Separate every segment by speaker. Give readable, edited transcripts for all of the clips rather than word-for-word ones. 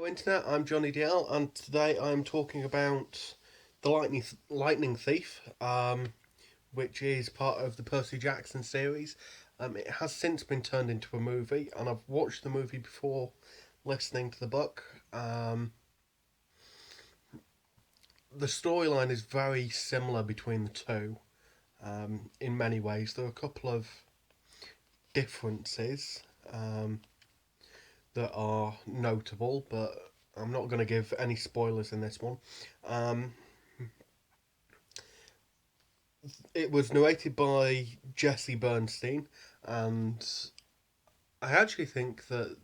Speaker 1: Internet, I'm Johnny DL, and today I'm talking about The Lightning Thief, which is part of the Percy Jackson series. It has since been turned into a movie, and I've watched the movie before listening to the book. The storyline is very similar between the two in many ways. There are a couple of differences that are notable, but I'm not going to give any spoilers in this one. Um, it was narrated by Jesse Bernstein, and I actually think that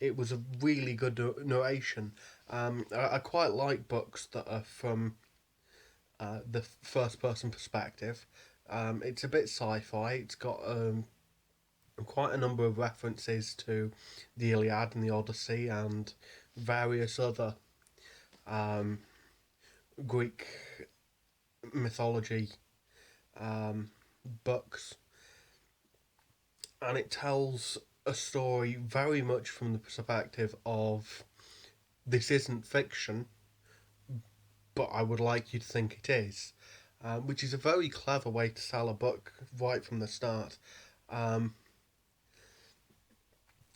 Speaker 1: it was a really good narration. I quite like books that are from the first person perspective. It's a bit sci fi, it's got quite a number of references to the Iliad and the Odyssey and various other um, Greek mythology um, books, and it tells a story very much from the perspective of this isn't fiction, but I would like you to think it is, which is a very clever way to sell a book right from the start. Um,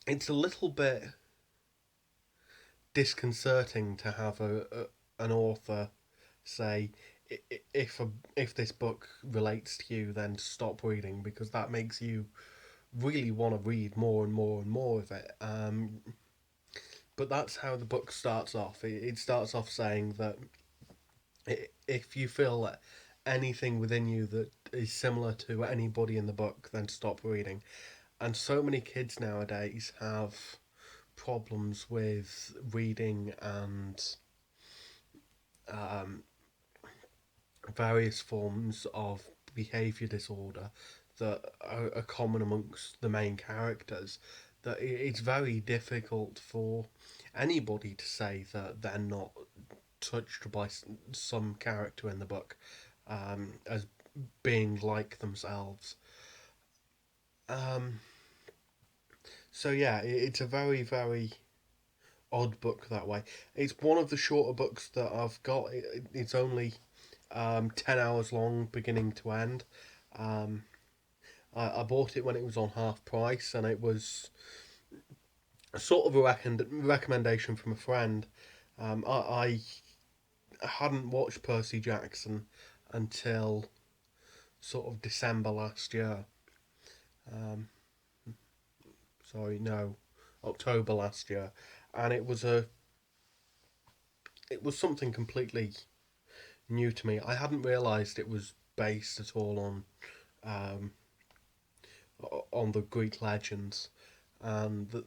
Speaker 1: it's a little bit disconcerting to have an author say, if if this book relates to you, then stop reading, because that makes you really want to read more and more and more of it. But that's how the book starts off. It starts off saying that if you feel anything within you that is similar to anybody in the book, then stop reading. And so many kids nowadays have problems with reading and um, various forms of behaviour disorder that are common amongst the main characters, that it's very difficult for anybody to say that they're not touched by some character in the book as being like themselves. Um, so yeah, it's a very, very odd book that way. It's one of the shorter books that I've got. It's only 10 hours long, beginning to end. Um, I bought it when it was on half price, and it was sort of a recommendation from a friend. I hadn't watched Percy Jackson until sort of December last year. Um, sorry, no, October last year, and it was something completely new to me. I hadn't realised it was based at all um, on the Greek legends, and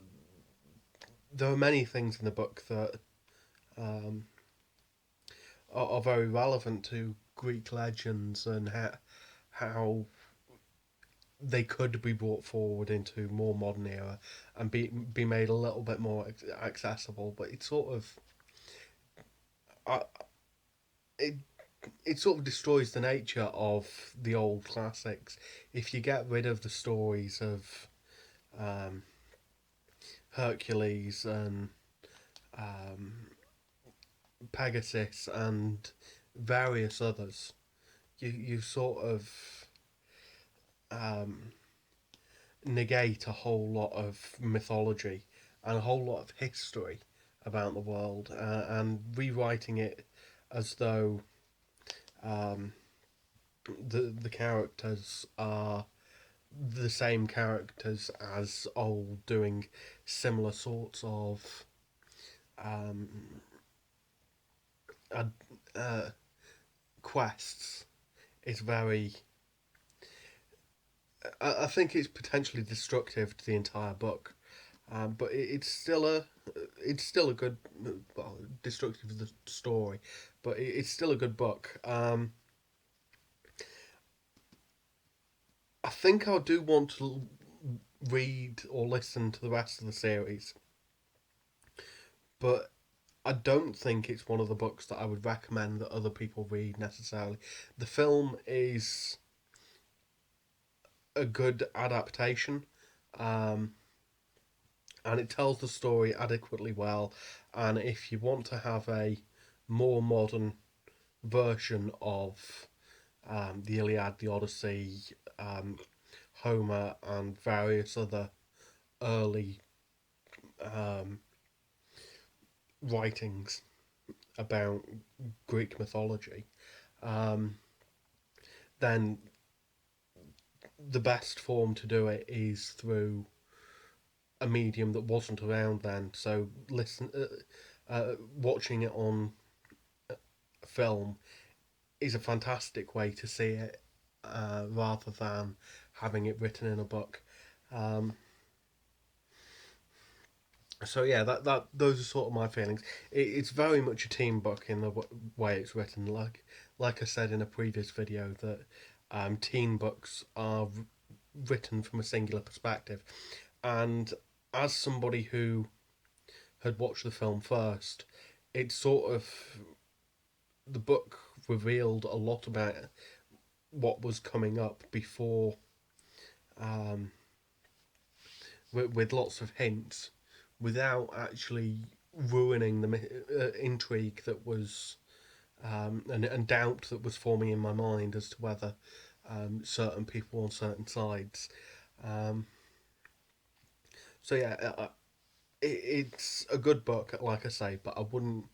Speaker 1: there are many things in the book that um, are very relevant to Greek legends and how they could be brought forward into more modern era and be made a little bit more accessible. But it's sort of uh, it it sort of destroys the nature of the old classics if you get rid of the stories of um, Hercules and um, Pegasus and various others. You sort of um, negate a whole lot of mythology and a whole lot of history about the world, and rewriting it as though um, the characters are the same characters as old, doing similar sorts of um, uh, uh, quests is very. I think it's potentially destructive to the entire book, but it's still a good, well, destructive of the story, but it's still a good book. I think I do want to read or listen to the rest of the series, but I don't think it's one of the books that I would recommend that other people read necessarily. The film is a good adaptation, um, and it tells the story adequately well. And if you want to have a more modern version of the Iliad, the Odyssey, um, Homer, and various other early um, writings about Greek mythology, um, then the best form to do it is through a medium that wasn't around then. So watching it on film is a fantastic way to see it, rather than having it written in a book. Um, so yeah, that those are sort of my feelings. It's very much a team book in the way it's written. Like I said in a previous video, that teen books are written from a singular perspective, and as somebody who had watched the film first, it sort of the book revealed a lot about what was coming up before, um, with lots of hints, without actually ruining the intrigue that was, and doubt that was forming in my mind as to whether certain people on certain sides. Um, so yeah, it's a good book, like I say, but I wouldn't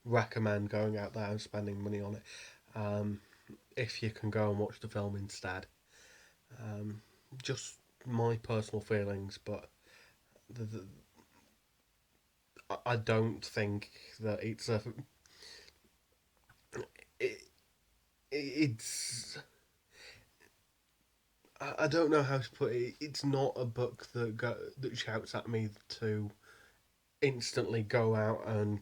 Speaker 1: recommend going out there and spending money on it. Um, if you can go and watch the film instead. Um, just my personal feelings, but the, I don't think that it, it's I don't know how to put it. It's not a book that shouts at me to instantly go out and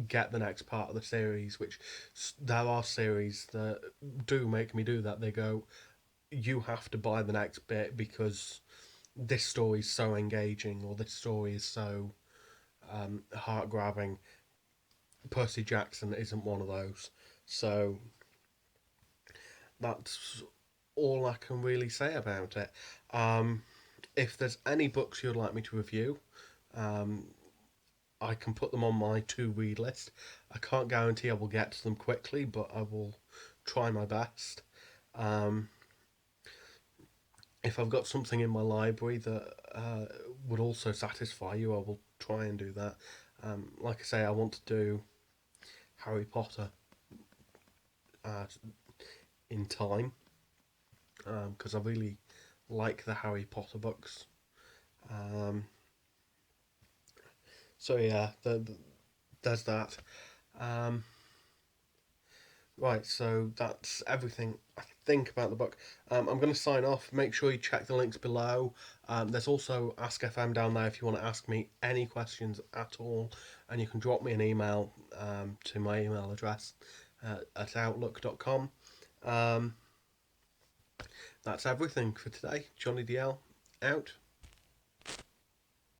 Speaker 1: get the next part of the series. Which there are series that do make me do that. They go, you have to buy the next bit because this story is so engaging, or this story is so heart grabbing. Percy Jackson isn't one of those. So that's all I can really say about it. Um, if there's any books you'd like me to review, um, I can put them on my to read list. I can't guarantee I will get to them quickly, but I will try my best. Um, if I've got something in my library that would also satisfy you, I will try and do that. Like I say, I want to do Harry Potter uh, in time, because I really like the Harry Potter books. Um, so yeah, there's that. Um, right, so that's everything I think about the book. I'm going to sign off. Make sure you check the links below. There's also Ask FM down there if you want to ask me any questions at all, and you can drop me an email to my email address at outlook.com. Um, that's everything for today. Johnny DL out.